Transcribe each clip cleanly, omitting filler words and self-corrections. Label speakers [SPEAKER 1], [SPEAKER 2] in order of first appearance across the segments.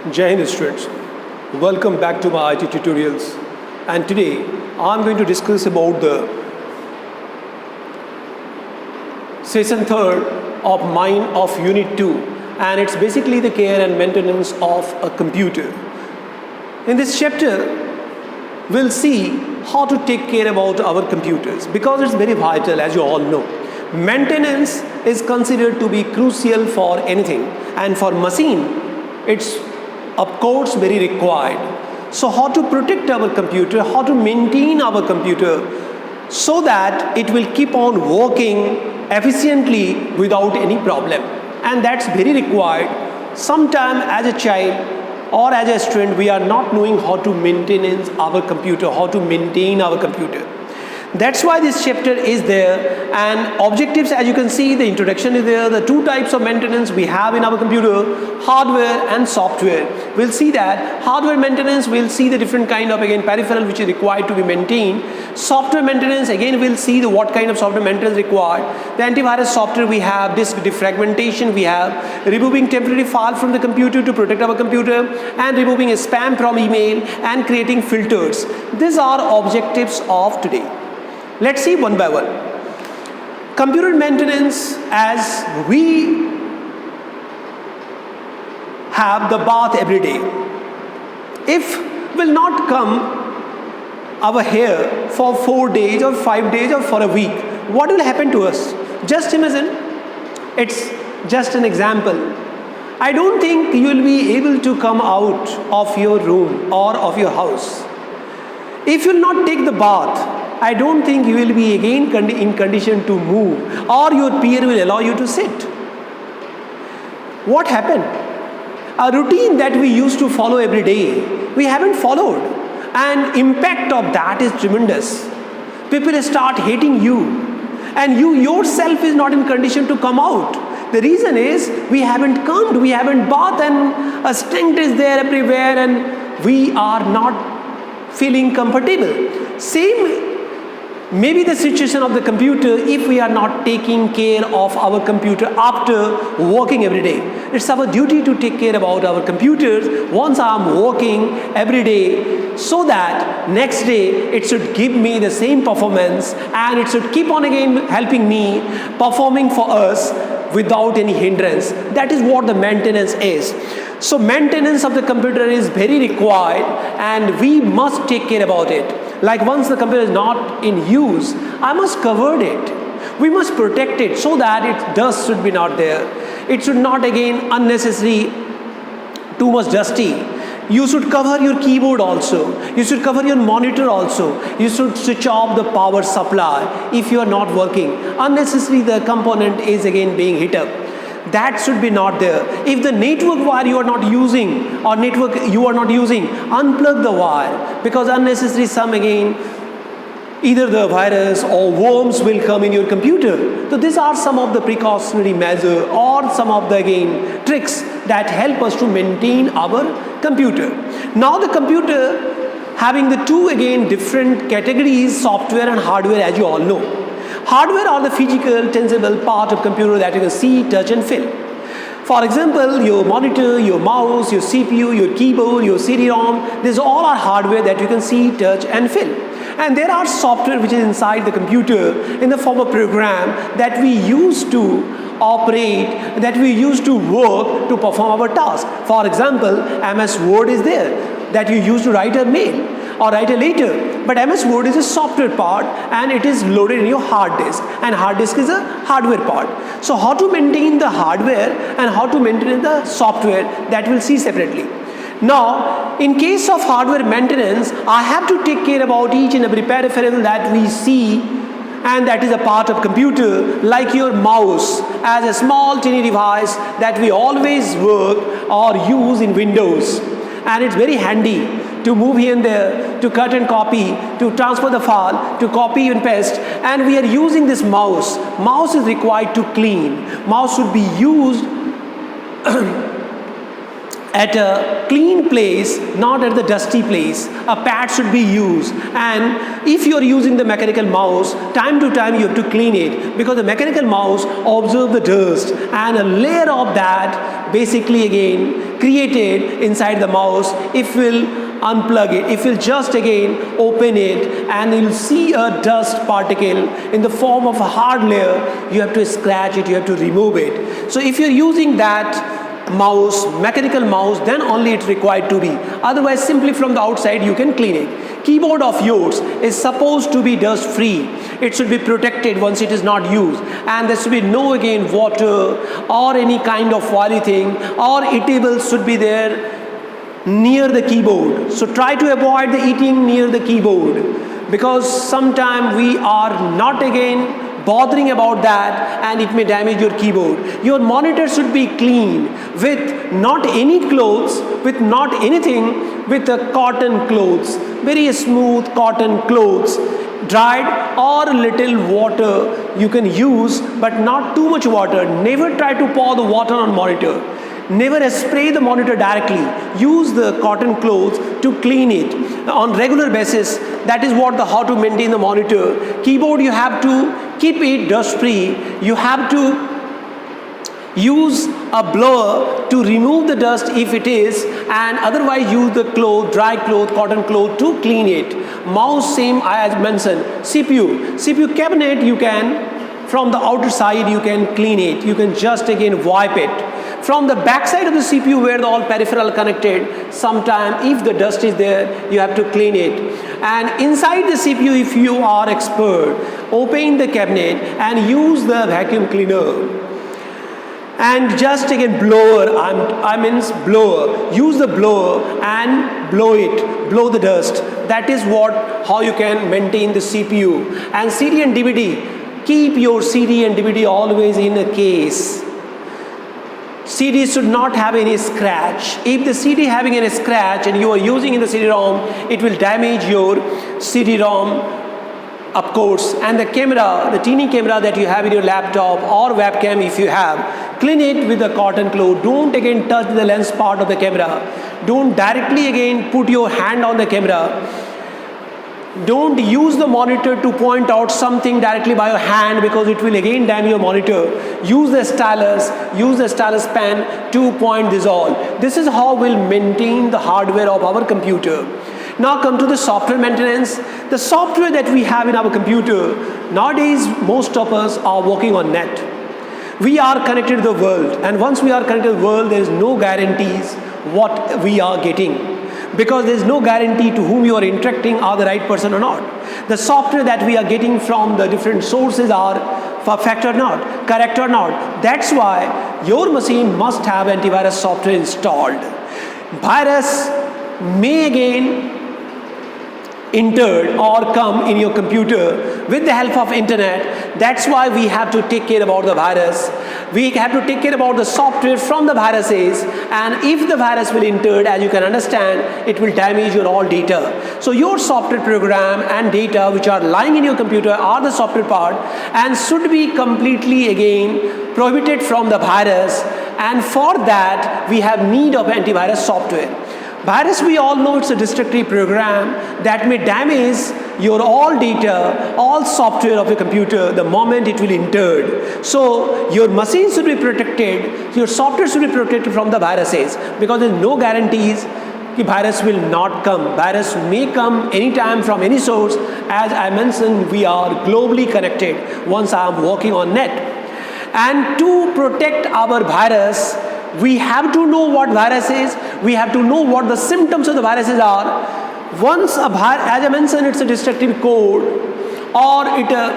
[SPEAKER 1] Jai Hind students, welcome back to my IT tutorials, and today I'm going to discuss about the session 3rd of mine of unit 2, and it's basically the care and maintenance of a computer. In this chapter we'll see how to take care about our computers because it's very vital, as you all know. Maintenance is considered to be crucial for anything, and for machine it's of course very required. So how to protect our computer, how to maintain our computer so that it will keep on working efficiently without any problem, and that's very required. Sometime as a child or as a student we are not knowing how to maintain our computer, how to maintain our computer. That's why this chapter is there, and objectives, as you can see, the introduction is there, the two types of maintenance we have in our computer, hardware and software. We'll see that hardware maintenance, we'll see the different kind of again peripheral which is required to be maintained. Software maintenance, again we'll see the what kind of software maintenance required. The antivirus software we have, disk defragmentation we have, removing temporary file from the computer to protect our computer, and removing spam from email, and creating filters. These are objectives of today. Let's see one by one. Computer maintenance, as we have the bath every day. If will not come our hair for 4 days or 5 days or for a week, what will happen to us? Just imagine. It's just an example. I don't think you will be able to come out of your room or of your house. If you will not take the bath, I don't think you will be again in condition to move, or your peer will allow you to sit. What happened? A routine that we used to follow every day, we haven't followed, and impact of that is tremendous. People start hating you, and you yourself is not in condition to come out. The reason is we haven't combed, we haven't bathed, and a stink is there everywhere, and we are not feeling comfortable. Same maybe the situation of the computer if we are not taking care of our computer after working every day. It's our duty to take care about our computers once I am working every day, so that next day it should give me the same performance, and it should keep on again helping me performing for us without any hindrance. That is what the maintenance is. So maintenance of the computer is very required, and we must take care about it. Like once the computer is not in use, I must cover it. We must protect it so that its dust should be not there. It should not again unnecessary, too much dusty. You should cover your keyboard also. You should cover your monitor also. You should switch off the power supply if you are not working. Unnecessarily the component is again being hit up. That should be not there. If the network wire you are not using, or network you are not using, unplug the wire, because unnecessarily some again either the virus or worms will come in your computer. So these are some of the precautionary measures or some of the again tricks that help us to maintain our computer. Now the computer having the two again different categories, software and hardware, as you all know. Hardware are the physical, tangible part of computer that you can see, touch and feel. For example, your monitor, your mouse, your CPU, your keyboard, your CD-ROM, these all are hardware that you can see, touch and feel. And there are software which is inside the computer in the form of program that we use to operate, that we use to work to perform our task. For example, MS Word is there that you use to write a mail or write a letter. But MS Word is a software part, and it is loaded in your hard disk, and hard disk is a hardware part. So how to maintain the hardware and how to maintain the software, that we'll see separately. Now, in case of hardware maintenance, I have to take care about each and every peripheral that we see, and that is a part of computer, like your mouse as a small tiny device that we always work or use in Windows, and it's very handy to move here and there, to cut and copy, to transfer the file, to copy and paste, and we are using this mouse. Mouse is required to clean. Mouse should be used at a clean place, not at the dusty place. A pad should be used, and if you are using the mechanical mouse, time to time you have to clean it, because the mechanical mouse observes the dust, and a layer of that basically again created inside the mouse if we'll unplug it. If you'll just again open it, and you'll see a dust particle in the form of a hard layer, you have to scratch it, you have to remove it. So if you're using that mouse, mechanical mouse, then only it's required to be. Otherwise, simply from the outside you can clean it. Keyboard of yours is supposed to be dust free. It should be protected once it is not used, and there should be no again water or any kind of oily thing or eatables should be there near the keyboard. So try to avoid the eating near the keyboard, because sometimes we are not again bothering about that and it may damage your keyboard. Your monitor should be clean with not any clothes, with not anything, with a cotton clothes, very smooth cotton clothes, dried or little water you can use, but not too much water. Never try to pour the water on monitor. Never spray the monitor directly. Use the cotton clothes to clean it on regular basis. That is what how to maintain the monitor. Keyboard, you have to keep it dust free. You have to use a blower to remove the dust if it is, and otherwise use the cloth, dry cloth, cotton cloth to clean it. Mouse, same as mentioned. CPU cabinet, you can from the outer side you can clean it. You can just again wipe it. From the back side of the CPU where the all peripheral connected, sometime if the dust is there, you have to clean it. And inside the CPU, if you are expert, open the cabinet and use the vacuum cleaner. And just again blower, blower. Use the blower and blow it, blow the dust. That is how you can maintain the CPU. And CD and DVD, keep your CD and DVD always in a case. CD should not have any scratch. If the CD having any scratch and you are using in the CD-ROM, it will damage your CD-ROM, of course. And the camera, the teeny camera that you have in your laptop or webcam if you have, clean it with a cotton cloth. Don't again touch the lens part of the camera. Don't directly again put your hand on the camera. Don't use the monitor to point out something directly by your hand, because it will again damage your monitor. Use the stylus pen to point this all. This is how we'll maintain the hardware of our computer. Now come to the software maintenance. The software that we have in our computer, nowadays most of us are working on net. We are connected to the world, and once we are connected to the world, there is no guarantees what we are getting, because there is no guarantee to whom you are interacting are the right person or not. The software that we are getting from the different sources are perfect or not, correct or not. That's why your machine must have antivirus software installed. Virus may again entered or come in your computer with the help of internet. That's why we have to take care about the virus. We have to take care about the software from the viruses, and if the virus will enter, as you can understand, it will damage your all data. So your software program and data which are lying in your computer are the software part and should be completely again prohibited from the virus, and for that we have need of antivirus software. Virus, we all know it's a destructive program that may damage your all data, all software of your computer the moment it will enter. So your machine should be protected, your software should be protected from the viruses, because there is no guarantees the virus will not come. Virus may come anytime from any source. As I mentioned, we are globally connected once I am working on net. And to protect our virus, we have to know what virus is. We have to know what the symptoms of the viruses are. Once a virus, as I mentioned, it's a destructive code, or it a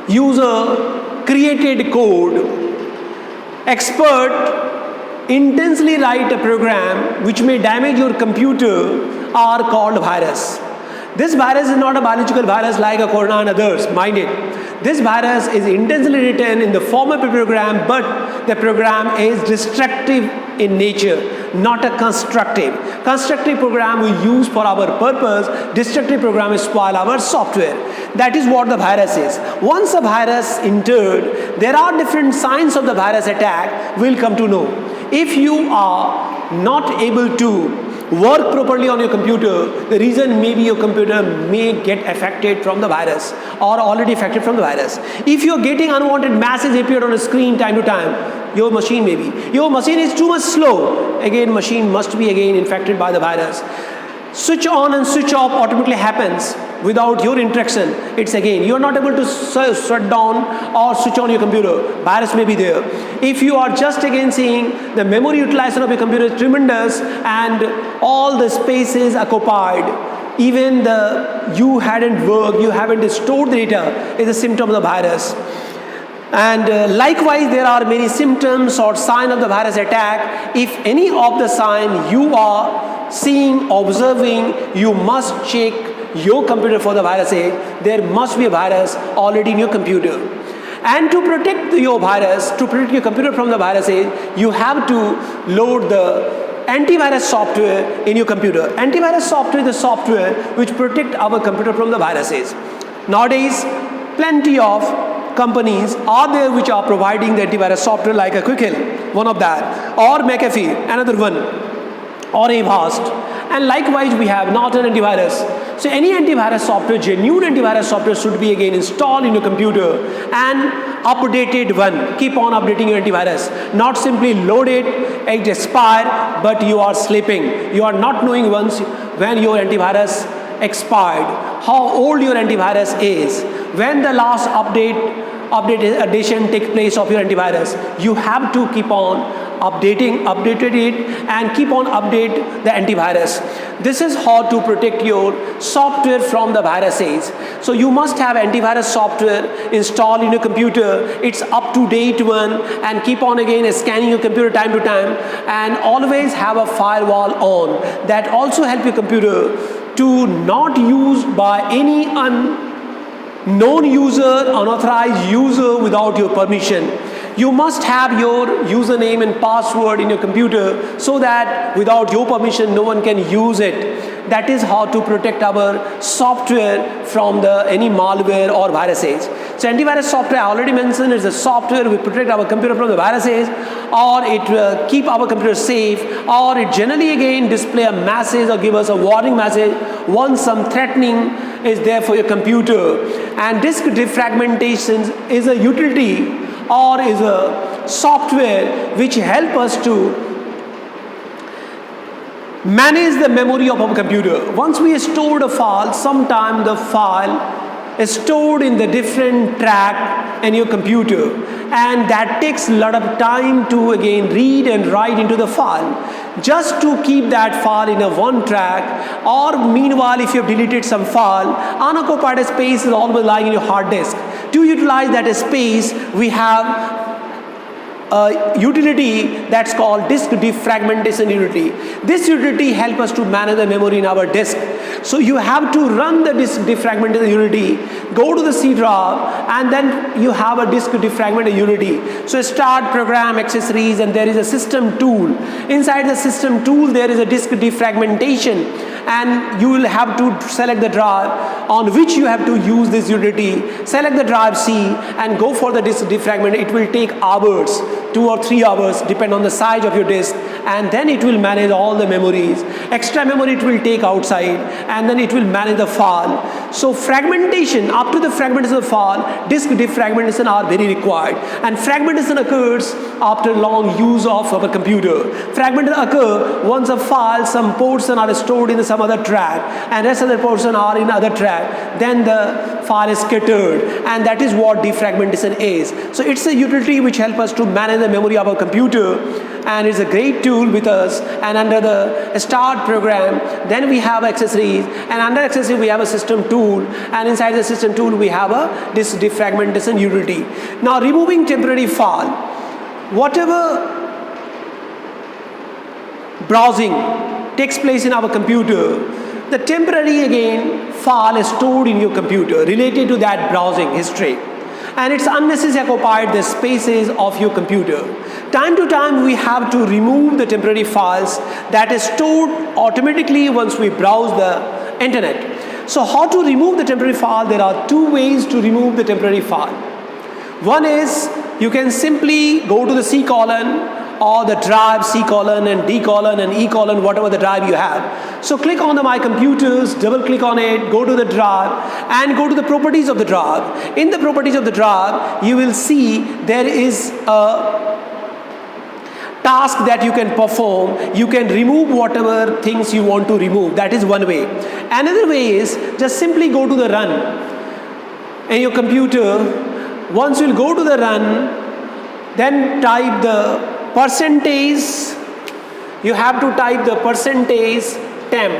[SPEAKER 1] user created code. Expert intensely write a program which may damage your computer are called virus. This virus is not a biological virus like a corona and others, mind it. This virus is intensely written in the form of a program, but the program is destructive in nature, not a constructive. Constructive program we use for our purpose, destructive program is spoil our software. That is what the virus is. Once a virus entered, there are different signs of the virus attack we'll come to know. If you are not able to work properly on your computer, the reason maybe your computer may get affected from the virus or already affected from the virus. If you're getting unwanted messages appeared on a screen time to time, your machine is too much slow, again machine must be again infected by the virus. Switch on and switch off automatically happens without your interaction. It's again, you are not able to shut down or switch on your computer. Virus may be there. If you are just again seeing the memory utilization of your computer is tremendous and all the space is occupied, even you hadn't worked, you haven't stored the data, is a symptom of the virus. And likewise, there are many symptoms or signs of the virus attack. If any of the sign you are seeing, observing, you must check your computer for the viruses. There must be a virus already in your computer. And to protect your computer from the viruses, you have to load the antivirus software in your computer. Antivirus software is the software which protect our computer from the viruses. Nowadays, plenty of companies are there which are providing the antivirus software, like a Quickhill, one of that, or McAfee, another one, or Avast. And likewise, we have Norton antivirus. So any antivirus software, genuine antivirus software, should be again installed in your computer and updated one. Keep on updating your antivirus. Not simply load it expire, but you are sleeping. You are not knowing when your antivirus expired, how old your antivirus is, when the last addition takes place of your antivirus. You have to keep on updated it and keep on update the antivirus. This is how to protect your software from the viruses. So you must have antivirus software installed in your computer. It's up to date one, and keep on again scanning your computer time to time, and always have a firewall on. That also help your computer to not used by any unknown user, unauthorized user without your permission. You must have your username and password in your computer so that without your permission no one can use it. That is how to protect our software from any malware or viruses. So antivirus software, I already mentioned, is a software which protect our computer from the viruses, or it will keep our computer safe, or it generally again display a message or give us a warning message once some threatening is there for your computer. And disk defragmentation is a utility or is a software which help us to manage the memory of our computer. Once we stored a file, sometime the file is stored in the different track in your computer, and that takes a lot of time to again read and write into the file. Just to keep that file in a one track, or meanwhile if you have deleted some file, unoccupied space is always lying in your hard disk. To utilize that space, we have a utility that's called disk defragmentation utility. This utility helps us to manage the memory in our disk. So you have to run the disk defragmentation utility, go to the C drive, and then you have a disk defragmentation utility. So start, program, accessories, and there is a system tool. Inside the system tool, there is a disk defragmentation, and you will have to select the drive on which you have to use this utility. Select the drive C and go for the disk defragment. It will take hours, 2 or 3 hours, depend on the size of your disk, and then it will manage all the memories. Extra memory it will take outside, and then it will manage the file. So fragmentation, after the fragmentation of the file, disk defragmentation are very required, and fragmentation occurs after long use of our computer. Fragmentation occur once a file, some portion are stored in some other track, and rest of the portion are in other track. Then the file is scattered, and that is what defragmentation is. So it's a utility which helps us to manage the memory of our computer, and it's a great tool with us. And under the start program, then we have accessories, and under accessories we have a system tool, and inside the system tool we have a disk defragmentation utility. Now removing temporary file, whatever browsing takes place in our computer, the temporary again file is stored in your computer related to that browsing history, and it's unnecessary occupied the spaces of your computer. Time to time we have to remove the temporary files that is stored automatically once we browse the internet. So how to remove the temporary file? There are 2 ways to remove the temporary file. One is you can simply go to the C colon or the drive C colon and D colon and E colon, whatever the drive you have. So click on the My Computers, double click on it, go to the drive and go to the properties of the drive. In the properties of the drive, you will see there is a task that you can perform. You can remove whatever things you want to remove. That is one way. Another way is just simply go to the run in your computer. Once you'll go to the run, then type the percentage. You have to type the percentage temp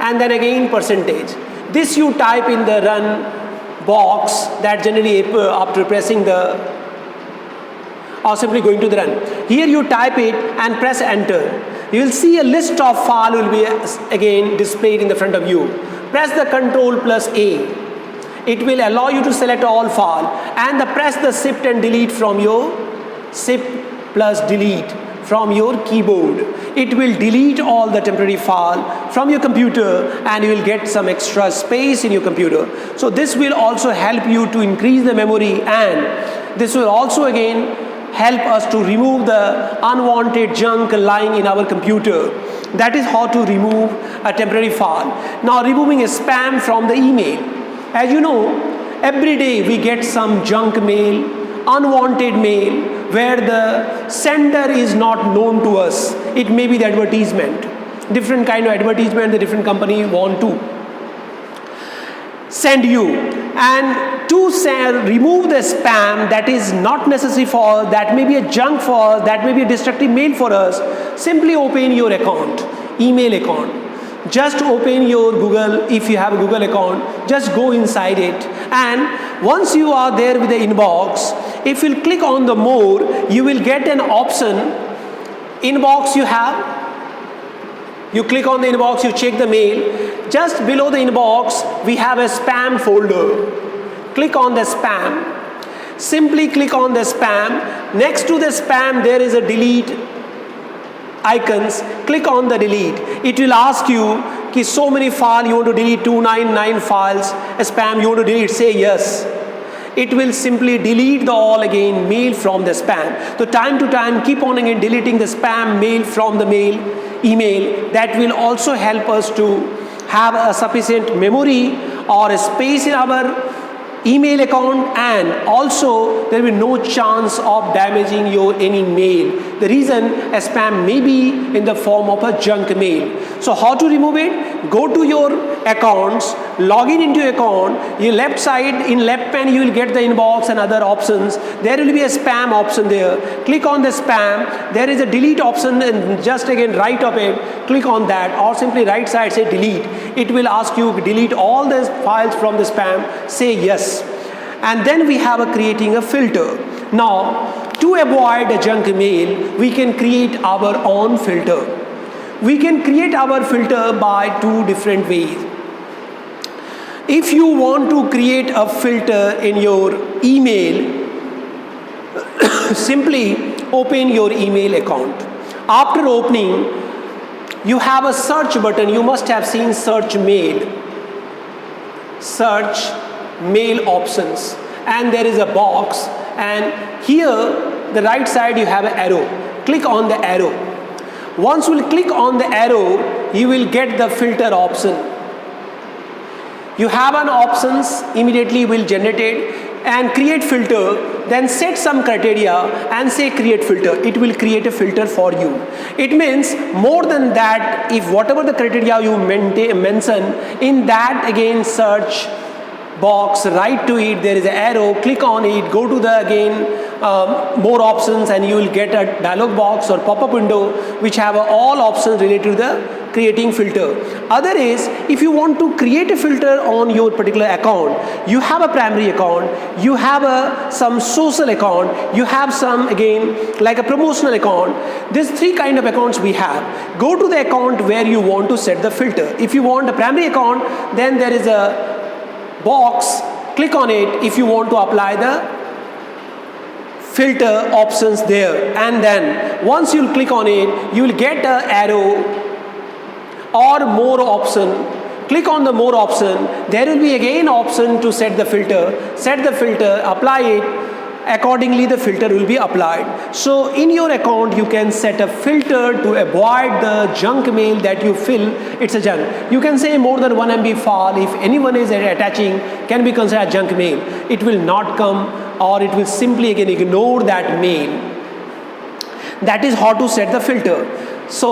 [SPEAKER 1] and then again percentage. This you type in the run box that generally after pressing the or simply going to the run. Here you type it and press enter. You will see a list of files will be again displayed in the front of you. Press the Ctrl plus A. It will allow you to select all files and press the shift and delete from your shift plus delete from your keyboard. It will delete all the temporary file from your computer and you will get some extra space in your computer. So this will also help you to increase the memory, and this will also again help us to remove the unwanted junk lying in our computer. That is how to remove a temporary file. Now removing a spam from the email. As you know, every day we get some junk mail, unwanted mail, where the sender is not known to us. It may be the advertisement, different kind of advertisement the different company want to send you. And to remove the spam that is not necessary for us, that may be a junk for us, that may be a destructive mail for us, simply open your account, email account. Just open your Google. If you have a Google account, just go inside it, and once you are there with the inbox, if you click on the more, you will get an option. Inbox you have, you click on the inbox, you check the mail. Just below the inbox we have a spam folder. Click on the spam. Simply click on the spam. Next to the spam there is a delete icons. Click on the delete. It will ask you कि so many files you want to delete, 299 files spam you want to delete. Say yes. It will simply delete the all again mail from the spam. So time to time keep on again deleting the spam mail from the email. That will also help us to have a sufficient memory or a space in our email account, and also there will be no chance of damaging your any mail. The reason a spam may be in the form of a junk mail. So how to remove it? Go to your accounts, log in into your account. Your left side in left pane you will get the inbox and other options. There will be a spam option there. Click on the spam. There is a delete option, and just again right of it click on that, or simply right side say delete. It will ask you delete all the files from the spam. Say yes. And then we have creating a filter. Now to avoid a junk mail, we can create our own filter. We can create our filter by two different ways. If you want to create a filter in your email, simply open your email account. After opening, you have a search button. You must have seen search mail. Search mail options, and there is a box, and here the right side you have an arrow. Click on the arrow. Once you click on the arrow, you will get the filter option. You have an options, immediately will generate it and create filter. Then set some criteria and say create filter. It will create a filter for you. It means more than that, if whatever the criteria you mention in that again search box, right to it there is an arrow, click on it, go to the again more options, and you will get a dialog box or pop-up window which have all options related to the creating filter. Other is, if you want to create a filter on your particular account, you have a primary account, you have some social account, you have some again like a promotional account. These three kind of accounts we have. Go to the account where you want to set the filter. If you want a primary account, then there is a box, click on it if you want to apply the filter options there, and then once you click on it you will get an arrow or more option. Click on the more option. There will be again option to set the filter, apply it, accordingly the filter will be applied. So in your account you can set a filter to avoid the junk mail that you feel it's a junk. You can say more than 1 MB file, if anyone is attaching, can be considered junk mail. It will not come, or it will simply again ignore that mail. That is how to set the filter. So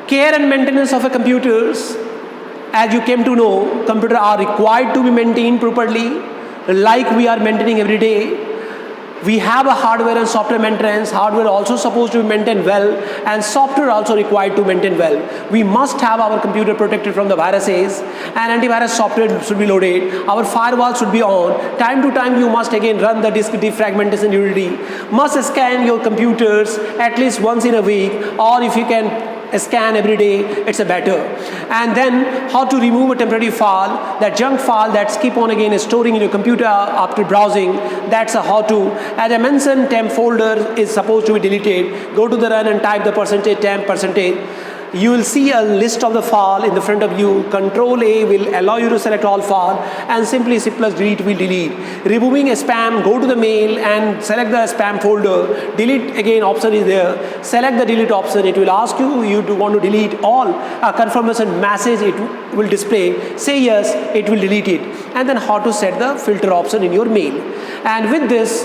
[SPEAKER 1] care and maintenance of a computers, as you came to know, computers are required to be maintained properly, like we are maintaining every day. We have a hardware and software maintenance. Hardware also supposed to be maintained well, and software also required to maintain well. We must have our computer protected from the viruses, and antivirus software should be loaded. Our firewall should be on. Time to time you must again run the disk defragmentation utility. Must scan your computers at least once in a week, or if you can scan every day, it's a better. And then how to remove a temporary file, that junk file that's keep on again storing in your computer after browsing. That's a how to. As I mentioned, temp folder is supposed to be deleted. Go to the run and type the %temp %. You will see a list of the file in the front of you. Control A will allow you to select all file, and simply C plus delete will delete. Removing a spam, go to the mail and select the spam folder. Delete again option is there. Select the delete option. It will ask you to want to delete all. A confirmation message it will display. Say yes, it will delete it. And then how to set the filter option in your mail. And with this,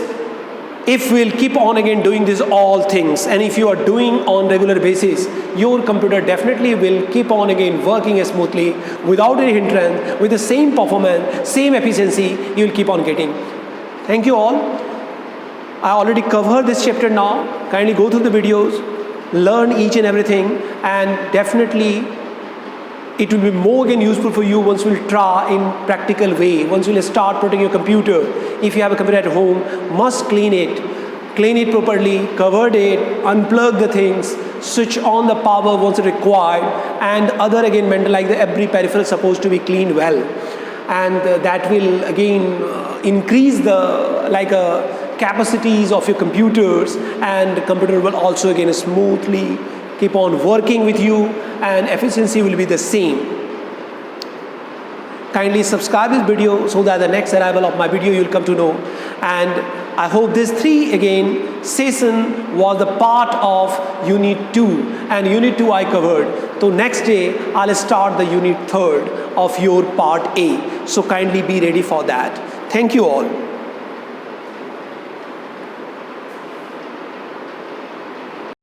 [SPEAKER 1] if we'll keep on again doing these all things, and if you are doing on regular basis, your computer definitely will keep on again working smoothly without any hindrance, with the same performance, same efficiency you will keep on getting. Thank you all. I already covered this chapter now. Kindly go through the videos, learn each and everything, and definitely it will be more again useful for you once you will try in practical way. Once you will start putting your computer, if you have a computer at home, must clean it properly, cover it, unplug the things, switch on the power once required, and other again mental like the every peripheral supposed to be cleaned well, and that will again increase the capacities of your computers, and the computer will also again smoothly keep on working with you, and efficiency will be the same. Kindly subscribe this video so that the next arrival of my video you'll come to know. And I hope this 3 again session was the part of unit 2, and unit 2 I covered. So next day I'll start the unit 3 of your part A. So kindly be ready for that. Thank you all.